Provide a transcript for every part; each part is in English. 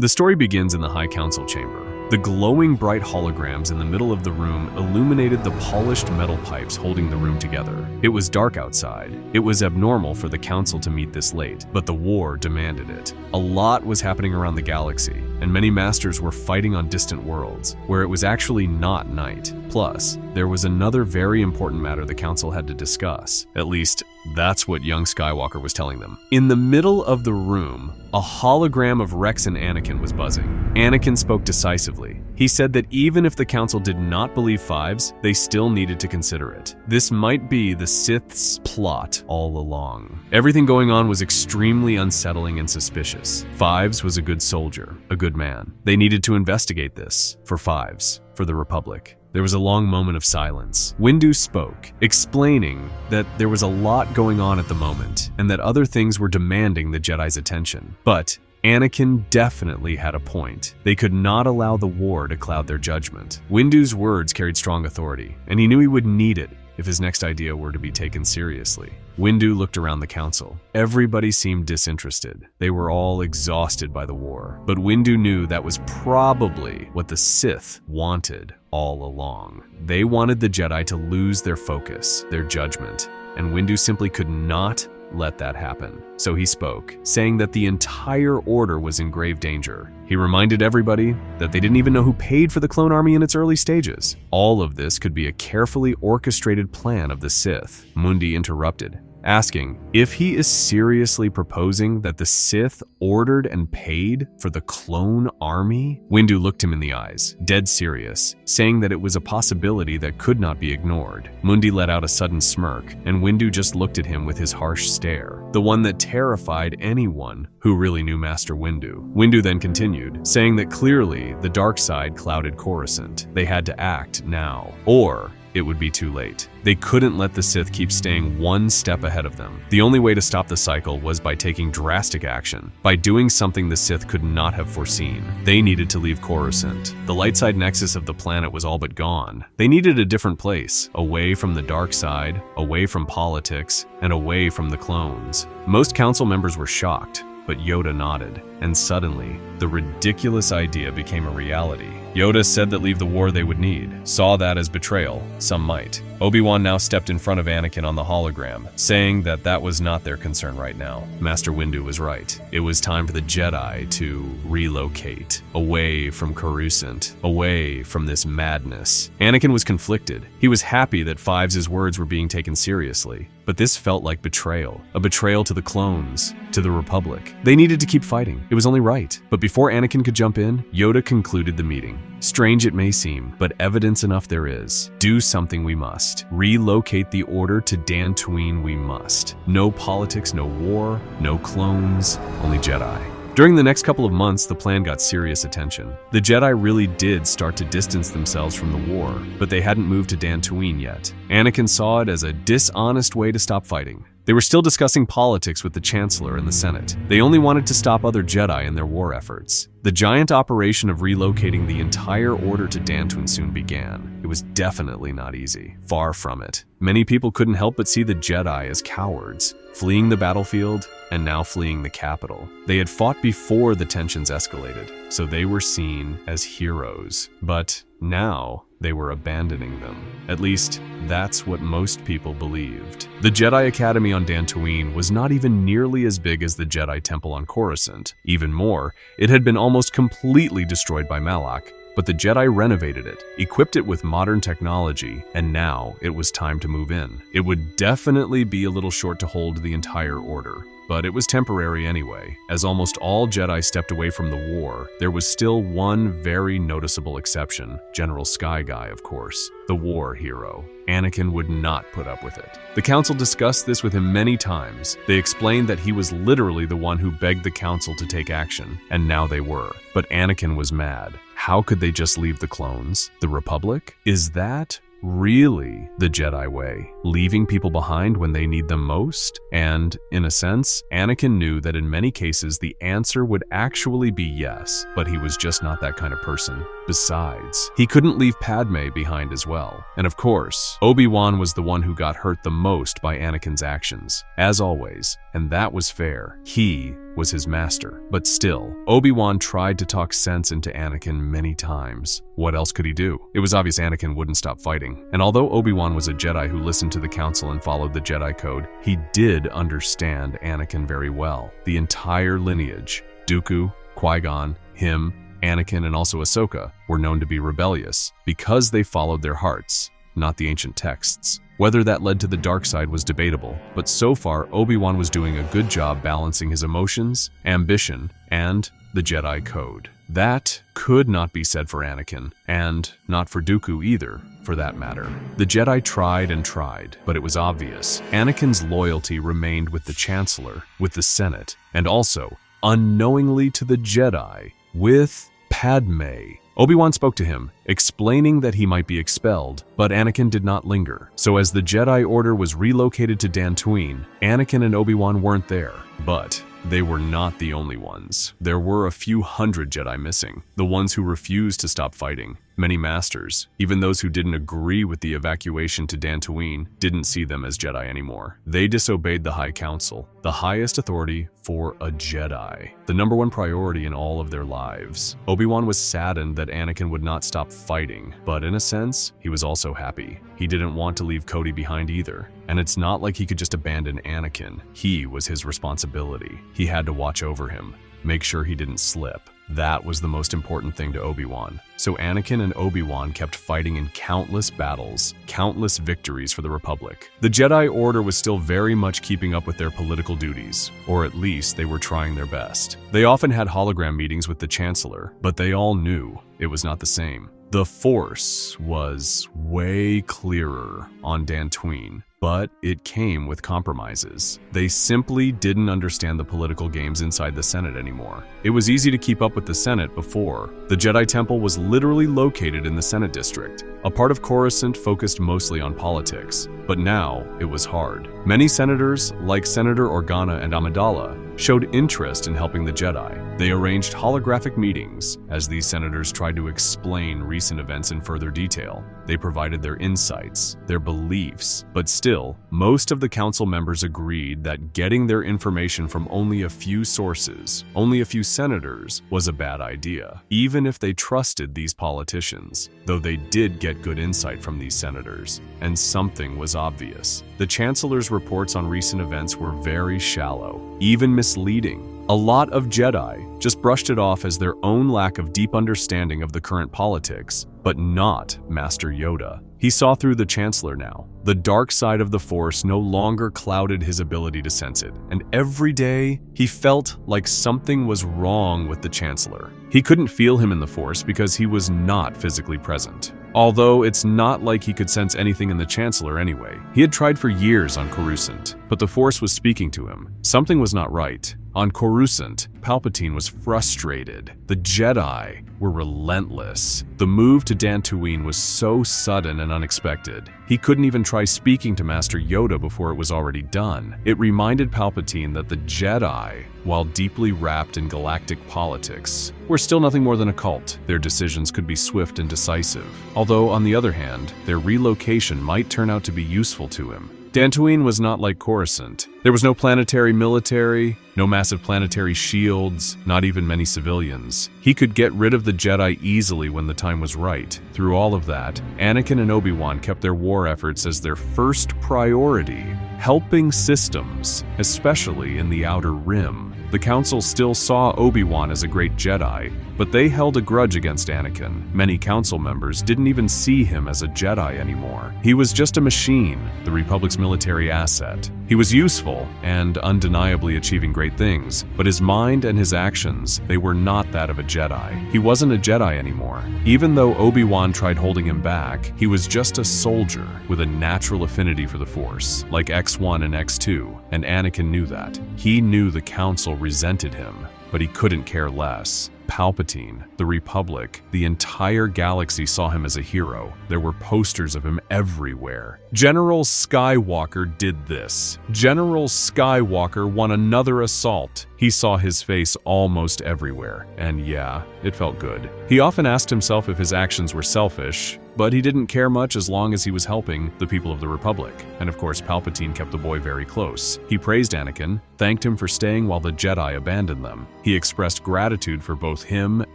The story begins in the High Council chamber. The glowing bright holograms in the middle of the room illuminated the polished metal pipes holding the room together. It was dark outside. It was abnormal for the council to meet this late, but the war demanded it. A lot was happening around the galaxy, and many masters were fighting on distant worlds, where it was actually not night. Plus, there was another very important matter the council had to discuss. At least, that's what young Skywalker was telling them. In the middle of the room, a hologram of Rex and Anakin was buzzing. Anakin spoke decisively. He said that even if the council did not believe Fives, they still needed to consider it. This might be the Sith's plot all along. Everything going on was extremely unsettling and suspicious. Fives was a good soldier, a good man. They needed to investigate this, for Fives, for the Republic. There was a long moment of silence. Windu spoke, explaining that there was a lot going on at the moment, and that other things were demanding the Jedi's attention. But Anakin definitely had a point. They could not allow the war to cloud their judgment. Windu's words carried strong authority, and he knew he would need it if his next idea were to be taken seriously. Windu looked around the council. Everybody seemed disinterested. They were all exhausted by the war. But Windu knew that was probably what the Sith wanted all along. They wanted the Jedi to lose their focus, their judgment, and Windu simply could not let that happen. So he spoke, saying that the entire order was in grave danger. He reminded everybody that they didn't even know who paid for the clone army in its early stages. All of this could be a carefully orchestrated plan of the Sith. Mundi interrupted, asking if he is seriously proposing that the Sith ordered and paid for the clone army. Windu looked him in the eyes, dead serious, saying that it was a possibility that could not be ignored. Mundi let out a sudden smirk, and Windu just looked at him with his harsh stare, the one that terrified anyone who really knew Master Windu. Windu then continued, saying that clearly the dark side clouded Coruscant. They had to act now, or it would be too late. They couldn't let the Sith keep staying one step ahead of them. The only way to stop the cycle was by taking drastic action, by doing something the Sith could not have foreseen. They needed to leave Coruscant. The light side nexus of the planet was all but gone. They needed a different place, away from the dark side, away from politics, and away from the clones. Most council members were shocked, but Yoda nodded, and suddenly, the ridiculous idea became a reality. Yoda said that leave the war they would need, saw that as betrayal, some might. Obi-Wan now stepped in front of Anakin on the hologram, saying that that was not their concern right now. Master Windu was right. It was time for the Jedi to relocate, away from Coruscant, away from this madness. Anakin was conflicted. He was happy that Fives' words were being taken seriously, but this felt like betrayal, a betrayal to the clones, to the Republic. They needed to keep fighting. It was only right. But before Anakin could jump in, Yoda concluded the meeting. Strange it may seem, but evidence enough there is. Do something we must. Relocate the order to Dantooine we must. No politics, no war, no clones, only Jedi. During the next couple of months, the plan got serious attention. The Jedi really did start to distance themselves from the war, but they hadn't moved to Dantooine yet. Anakin saw it as a dishonest way to stop fighting. They were still discussing politics with the Chancellor and the Senate. They only wanted to stop other Jedi in their war efforts. The giant operation of relocating the entire order to Dantooine soon began. It was definitely not easy. Far from it. Many people couldn't help but see the Jedi as cowards, fleeing the battlefield and now fleeing the capital. They had fought before the tensions escalated, so they were seen as heroes. But now, they were abandoning them. At least, that's what most people believed. The Jedi Academy on Dantooine was not even nearly as big as the Jedi Temple on Coruscant. Even more, it had been almost completely destroyed by Malak, but the Jedi renovated it, equipped it with modern technology, and now it was time to move in. It would definitely be a little short to hold the entire order, but it was temporary anyway. As almost all Jedi stepped away from the war, there was still one very noticeable exception, General Sky Guy, of course, the war hero. Anakin would not put up with it. The council discussed this with him many times. They explained that he was literally the one who begged the council to take action, and now they were. But Anakin was mad. How could they just leave the clones? The Republic? Is that really the Jedi way? Leaving people behind when they need them most? And, in a sense, Anakin knew that in many cases the answer would actually be yes, but he was just not that kind of person. Besides, he couldn't leave Padme behind as well. And of course, Obi-Wan was the one who got hurt the most by Anakin's actions, as always, and that was fair. He was his master. But still, Obi-Wan tried to talk sense into Anakin many times. What else could he do? It was obvious Anakin wouldn't stop fighting. And although Obi-Wan was a Jedi who listened to the Council and followed the Jedi Code, he did understand Anakin very well. The entire lineage, Dooku, Qui-Gon, him, Anakin, and also Ahsoka, were known to be rebellious because they followed their hearts, not the ancient texts. Whether that led to the dark side was debatable, but so far Obi-Wan was doing a good job balancing his emotions, ambition, and the Jedi Code. That could not be said for Anakin, and not for Dooku either, for that matter. The Jedi tried and tried, but it was obvious. Anakin's loyalty remained with the Chancellor, with the Senate, and also, unknowingly to the Jedi, with Padme. Obi-Wan spoke to him, explaining that he might be expelled, but Anakin did not linger. So as the Jedi Order was relocated to Dantooine, Anakin and Obi-Wan weren't there. But they were not the only ones. There were a few hundred Jedi missing, the ones who refused to stop fighting. Many masters, even those who didn't agree with the evacuation to Dantooine, didn't see them as Jedi anymore. They disobeyed the High Council, the highest authority for a Jedi, the number one priority in all of their lives. Obi-Wan was saddened that Anakin would not stop fighting, but in a sense, he was also happy. He didn't want to leave Cody behind either. And it's not like he could just abandon Anakin. He was his responsibility. He had to watch over him, make sure he didn't slip. That was the most important thing to Obi-Wan. So Anakin and Obi-Wan kept fighting in countless battles, countless victories for the Republic. The Jedi Order was still very much keeping up with their political duties, or at least they were trying their best. They often had hologram meetings with the Chancellor, but they all knew it was not the same. The Force was way clearer on Dantooine, but it came with compromises. They simply didn't understand the political games inside the Senate anymore. It was easy to keep up with the Senate before. The Jedi Temple was literally located in the Senate District. A part of Coruscant focused mostly on politics, but now it was hard. Many senators, like Senator Organa and Amidala, showed interest in helping the Jedi. They arranged holographic meetings as these senators tried to explain recent events in further detail. They provided their insights, their beliefs, but still, most of the council members agreed that getting their information from only a few sources, only a few senators, was a bad idea, even if they trusted these politicians, though they did get good insight from these senators. And something was obvious. The Chancellor's reports on recent events were very shallow, even misleading. A lot of Jedi just brushed it off as their own lack of deep understanding of the current politics, but not Master Yoda. He saw through the Chancellor now. The dark side of the Force no longer clouded his ability to sense it, and every day he felt like something was wrong with the Chancellor. He couldn't feel him in the Force because he was not physically present. Although it's not like he could sense anything in the Chancellor anyway. He had tried for years on Coruscant, but the Force was speaking to him. Something was not right. On Coruscant, Palpatine was frustrated. The Jedi were relentless. The move to Dantooine was so sudden and unexpected. He couldn't even try speaking to Master Yoda before it was already done. It reminded Palpatine that the Jedi, while deeply wrapped in galactic politics, were still nothing more than a cult. Their decisions could be swift and decisive. Although, on the other hand, their relocation might turn out to be useful to him. Dantooine was not like Coruscant. There was no planetary military, no massive planetary shields, not even many civilians. He could get rid of the Jedi easily when the time was right. Through all of that, Anakin and Obi-Wan kept their war efforts as their first priority, helping systems, especially in the Outer Rim. The Council still saw Obi-Wan as a great Jedi, but they held a grudge against Anakin. Many Council members didn't even see him as a Jedi anymore. He was just a machine, the Republic's military asset. He was useful and undeniably achieving great things, but his mind and his actions, they were not that of a Jedi. He wasn't a Jedi anymore. Even though Obi-Wan tried holding him back, he was just a soldier with a natural affinity for the Force, like X1 and X2, and Anakin knew that. He knew the Council resented him, but he couldn't care less. Palpatine, the Republic, the entire galaxy saw him as a hero. There were posters of him everywhere. General Skywalker did this. General Skywalker won another assault. He saw his face almost everywhere, and yeah, it felt good. He often asked himself if his actions were selfish, but he didn't care much as long as he was helping the people of the Republic. And of course, Palpatine kept the boy very close. He praised Anakin, thanked him for staying while the Jedi abandoned them. He expressed gratitude for both him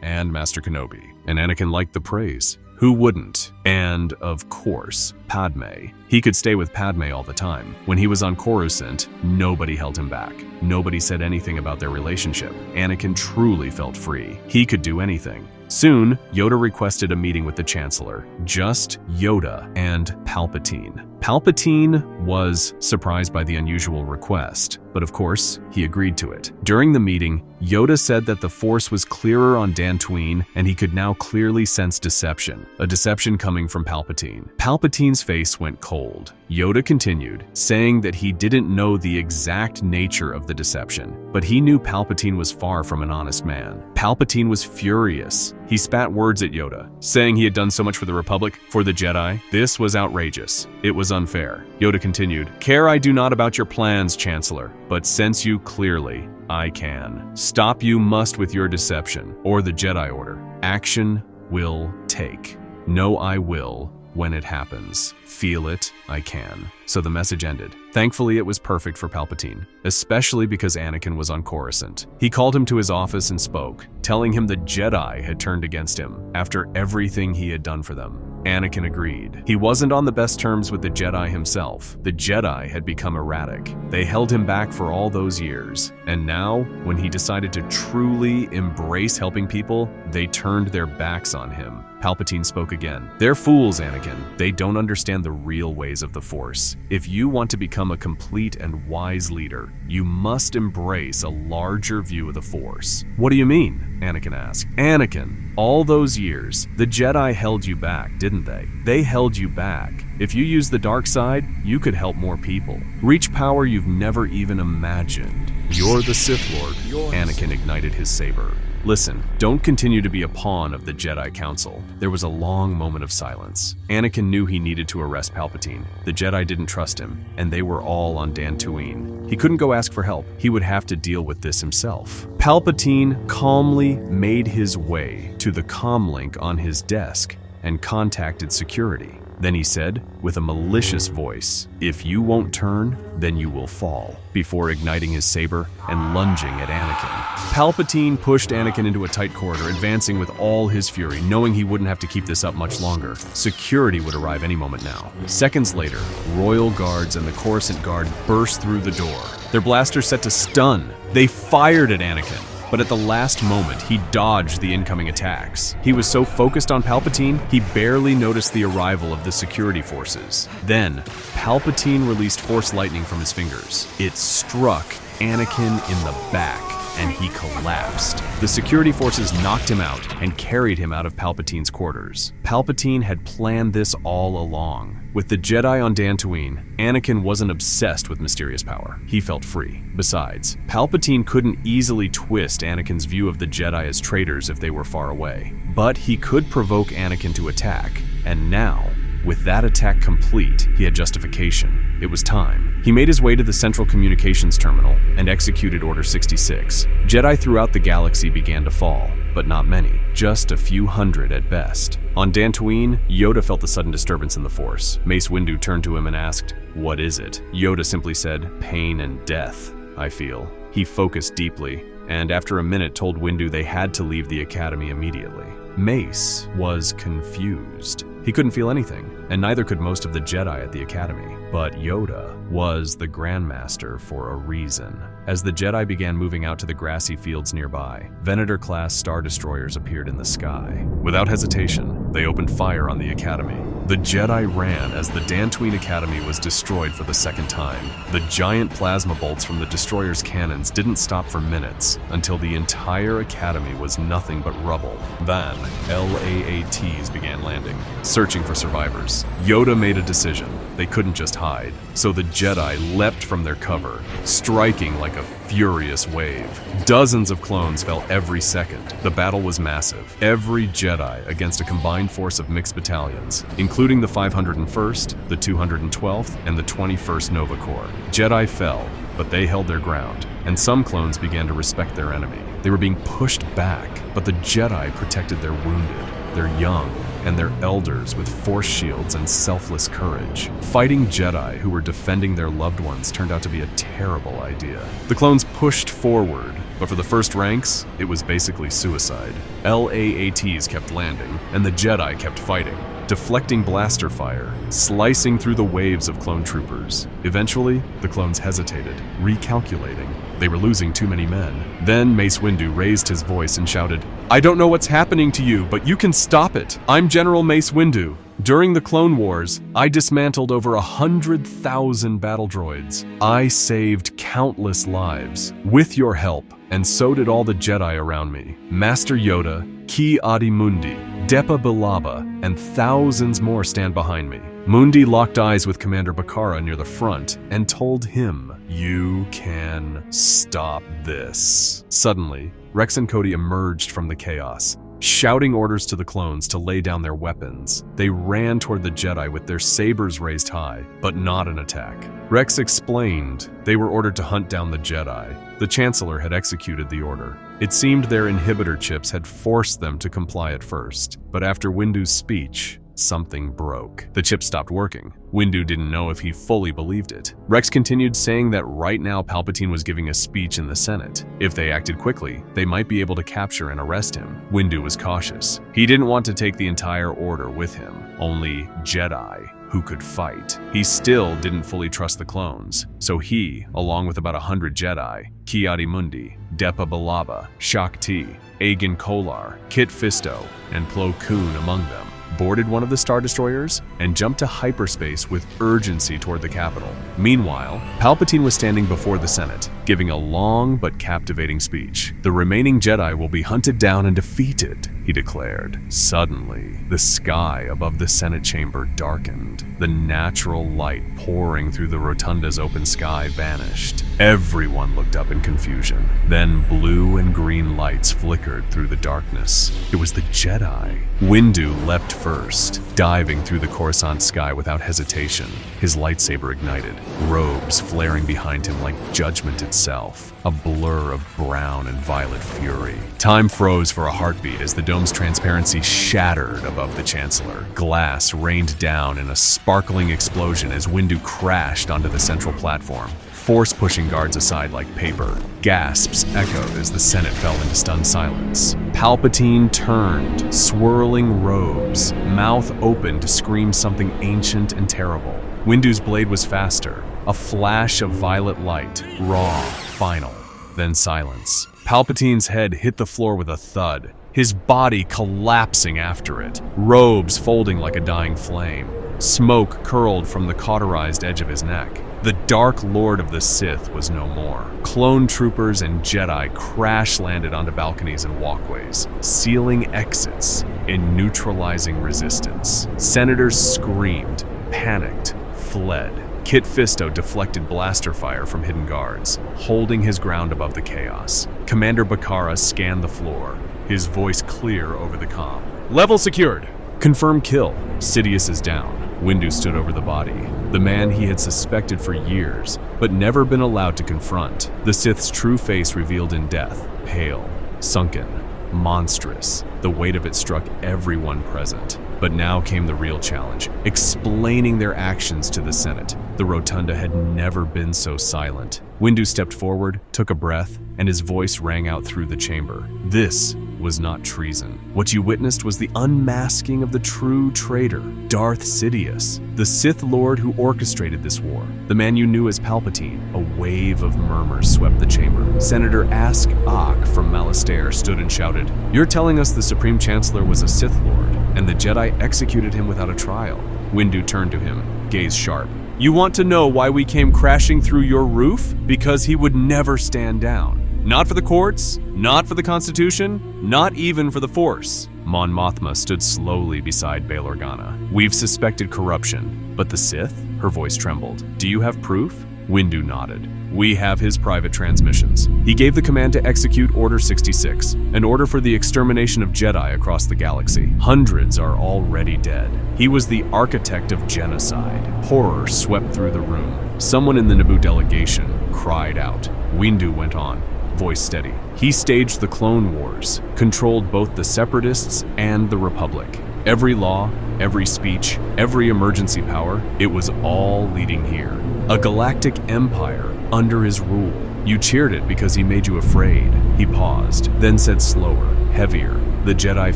and Master Kenobi, and Anakin liked the praise. Who wouldn't? And, of course, Padme. He could stay with Padme all the time. When he was on Coruscant, nobody held him back. Nobody said anything about their relationship. Anakin truly felt free. He could do anything. Soon, Yoda requested a meeting with the Chancellor. Just Yoda and Palpatine. Palpatine was surprised by the unusual request, but of course, he agreed to it. During the meeting, Yoda said that the Force was clearer on Dantooine and he could now clearly sense deception, a deception coming from Palpatine. Palpatine's face went cold. Yoda continued, saying that he didn't know the exact nature of the deception, but he knew Palpatine was far from an honest man. Palpatine was furious. He spat words at Yoda, saying he had done so much for the Republic, for the Jedi. This was outrageous. It was unfair. Yoda continued, "Care I do not about your plans, Chancellor, but sense you clearly. I can. Stop you must with your deception, or the Jedi Order. Action will take. No, I will. When it happens. Feel it, I can." So the message ended. Thankfully, it was perfect for Palpatine, especially because Anakin was on Coruscant. He called him to his office and spoke, telling him the Jedi had turned against him after everything he had done for them. Anakin agreed. He wasn't on the best terms with the Jedi himself. The Jedi had become erratic. They held him back for all those years. And now, when he decided to truly embrace helping people, they turned their backs on him. Palpatine spoke again. "They're fools, Anakin. They don't understand the real ways of the Force. If you want to become a complete and wise leader, you must embrace a larger view of the Force." "What do you mean?" Anakin asked. "Anakin, all those years, the Jedi held you back, didn't they? They held you back. If you use the dark side, you could help more people. Reach power you've never even imagined. You're the Sith Lord." Anakin ignited his saber. "Listen, don't continue to be a pawn of the Jedi Council." There was a long moment of silence. Anakin knew he needed to arrest Palpatine. The Jedi didn't trust him, and they were all on Dantooine. He couldn't go ask for help. He would have to deal with this himself. Palpatine calmly made his way to the comlink on his desk and contacted security. Then he said, with a malicious voice, "If you won't turn, then you will fall," before igniting his saber and lunging at Anakin. Palpatine pushed Anakin into a tight corridor, advancing with all his fury, knowing he wouldn't have to keep this up much longer. Security would arrive any moment now. Seconds later, royal guards and the Coruscant Guard burst through the door, their blasters set to stun. They fired at Anakin, but at the last moment, he dodged the incoming attacks. He was so focused on Palpatine, he barely noticed the arrival of the security forces. Then, Palpatine released Force lightning from his fingers. It struck Anakin in the back, and he collapsed. The security forces knocked him out and carried him out of Palpatine's quarters. Palpatine had planned this all along. With the Jedi on Dantooine, Anakin wasn't obsessed with mysterious power. He felt free. Besides, Palpatine couldn't easily twist Anakin's view of the Jedi as traitors if they were far away. But he could provoke Anakin to attack, and now, with that attack complete, he had justification. It was time. He made his way to the Central Communications Terminal and executed Order 66. Jedi throughout the galaxy began to fall, but not many, just a few hundred at best. On Dantooine, Yoda felt the sudden disturbance in the Force. Mace Windu turned to him and asked, "What is it?" Yoda simply said, "Pain and death, I feel." He focused deeply, and after a minute told Windu they had to leave the Academy immediately. Mace was confused. He couldn't feel anything, and neither could most of the Jedi at the Academy. But Yoda was the Grandmaster for a reason. As the Jedi began moving out to the grassy fields nearby, Venator-class Star Destroyers appeared in the sky. Without hesitation, they opened fire on the Academy. The Jedi ran as the Dantooine Academy was destroyed for the second time. The giant plasma bolts from the Destroyers' cannons didn't stop for minutes, until the entire Academy was nothing but rubble. Then, LAATs began landing, searching for survivors. Yoda made a decision. They couldn't just hide. So the Jedi leapt from their cover, striking like a furious wave. Dozens of clones fell every second. The battle was massive. Every Jedi against a combined force of mixed battalions, including the 501st, the 212th, and the 21st Nova Corps. Jedi fell, but they held their ground, and some clones began to respect their enemy. They were being pushed back, but the Jedi protected their wounded, their young, and their elders with force shields and selfless courage. Fighting Jedi who were defending their loved ones turned out to be a terrible idea. The clones pushed forward, but for the first ranks, it was basically suicide. LAATs kept landing, and the Jedi kept fighting, deflecting blaster fire, slicing through the waves of clone troopers. Eventually, the clones hesitated, recalculating. They were losing too many men. Then Mace Windu raised his voice and shouted, "I don't know what's happening to you, but you can stop it. I'm General Mace Windu. During the Clone Wars, I dismantled over 100,000 battle droids. I saved countless lives. With your help, and so did all the Jedi around me. Master Yoda, Ki Adi Mundi, Depa Billaba, and thousands more stand behind me." Mundi locked eyes with Commander Bakara near the front and told him, "You can stop this." Suddenly, Rex and Cody emerged from the chaos, shouting orders to the clones to lay down their weapons. They ran toward the Jedi with their sabers raised high, but not an attack. Rex explained they were ordered to hunt down the Jedi. The Chancellor had executed the order. It seemed their inhibitor chips had forced them to comply at first, but after Windu's speech, something broke. The chip stopped working. Windu didn't know if he fully believed it. Rex continued saying that right now Palpatine was giving a speech in the Senate. If they acted quickly, they might be able to capture and arrest him. Windu was cautious. He didn't want to take the entire order with him, only Jedi who could fight. He still didn't fully trust the clones, so he, along with about 100 Jedi, Ki Adi Mundi, Depa Billaba, Shak Ti, Agan Kolar, Kit Fisto, and Plo Koon among them, boarded one of the Star Destroyers and jumped to hyperspace with urgency toward the capital. Meanwhile, Palpatine was standing before the Senate, giving a long but captivating speech. "The remaining Jedi will be hunted down and defeated," he declared. Suddenly, the sky above the Senate chamber darkened. The natural light pouring through the rotunda's open sky vanished. Everyone looked up in confusion. Then blue and green lights flickered through the darkness. It was the Jedi. Windu leapt first, diving through the Coruscant sky without hesitation. His lightsaber ignited, robes flaring behind him like judgment itself, a blur of brown and violet fury. Time froze for a heartbeat as the dome's transparency shattered above the Chancellor. Glass rained down in a sparkling explosion as Windu crashed onto the central platform, force-pushing guards aside like paper. Gasps echoed as the Senate fell into stunned silence. Palpatine turned, swirling robes, mouth open to scream something ancient and terrible. Windu's blade was faster, a flash of violet light, raw, final, then silence. Palpatine's head hit the floor with a thud, his body collapsing after it, robes folding like a dying flame. Smoke curled from the cauterized edge of his neck. The Dark Lord of the Sith was no more. Clone troopers and Jedi crash-landed onto balconies and walkways, sealing exits and neutralizing resistance. Senators screamed, panicked, fled. Kit Fisto deflected blaster fire from hidden guards, holding his ground above the chaos. Commander Bakara scanned the floor, his voice clear over the comm. "Level secured. Confirm kill. Sidious is down." Windu stood over the body, the man he had suspected for years, but never been allowed to confront. The Sith's true face revealed in death, pale, sunken, monstrous. The weight of it struck everyone present. But now came the real challenge, explaining their actions to the Senate. The rotunda had never been so silent. Windu stepped forward, took a breath, and his voice rang out through the chamber. This was not treason. What you witnessed was the unmasking of the true traitor, Darth Sidious, the Sith Lord who orchestrated this war, the man you knew as Palpatine. A wave of murmurs swept the chamber. Senator Ask Ak from Malastare stood and shouted, "You're telling us the Supreme Chancellor was a Sith Lord, and the Jedi executed him without a trial?" Windu turned to him, gaze sharp. "You want to know why we came crashing through your roof? Because he would never stand down. Not for the courts, not for the Constitution, not even for the Force." Mon Mothma stood slowly beside Bail Organa. "We've suspected corruption, but the Sith?" Her voice trembled. "Do you have proof?" Windu nodded. "We have his private transmissions. He gave the command to execute Order 66, an order for the extermination of Jedi across the galaxy. Hundreds are already dead. He was the architect of genocide." Horror swept through the room. Someone in the Naboo delegation, cried out. Windu went on, voice steady. He staged the Clone Wars, controlled both the Separatists and the Republic. Every law, every speech, every emergency power, it was all leading here. A galactic empire under his rule. You cheered it because he made you afraid. He paused, then said slower, heavier. The Jedi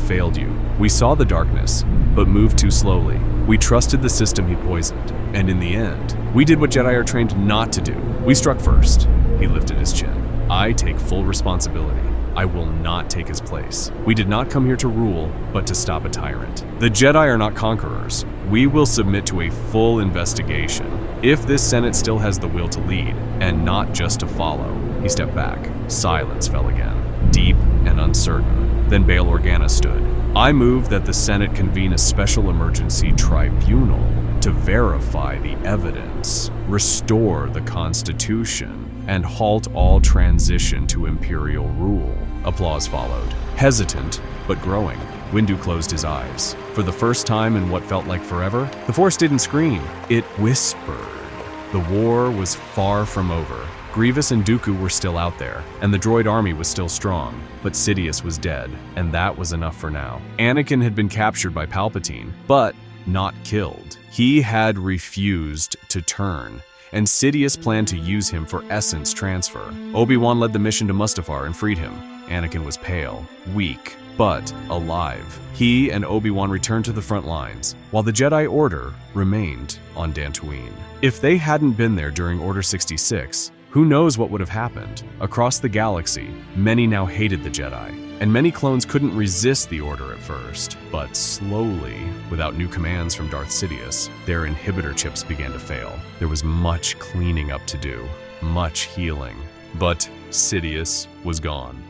failed you. We saw the darkness, but moved too slowly. We trusted the system he poisoned, and in the end, we did what Jedi are trained not to do. We struck first. He lifted his chin. I take full responsibility. I will not take his place. We did not come here to rule, but to stop a tyrant. The Jedi are not conquerors. We will submit to a full investigation. If this Senate still has the will to lead, and not just to follow. He stepped back. Silence fell again, deep and uncertain. Then Bail Organa stood. I move that the Senate convene a special emergency tribunal to verify the evidence, restore the Constitution, and halt all transition to Imperial rule. Applause followed. Hesitant, but growing, Windu closed his eyes. For the first time in what felt like forever, the Force didn't scream, it whispered. The war was far from over. Grievous and Dooku were still out there, and the droid army was still strong, but Sidious was dead, and that was enough for now. Anakin had been captured by Palpatine, but not killed. He had refused to turn, and Sidious planned to use him for essence transfer. Obi-Wan led the mission to Mustafar and freed him. Anakin was pale, weak, but alive. He and Obi-Wan returned to the front lines, while the Jedi Order remained on Dantooine. If they hadn't been there during Order 66, who knows what would have happened? Across the galaxy, many now hated the Jedi, and many clones couldn't resist the Order at first. But slowly, without new commands from Darth Sidious, their inhibitor chips began to fail. There was much cleaning up to do, much healing. But Sidious was gone.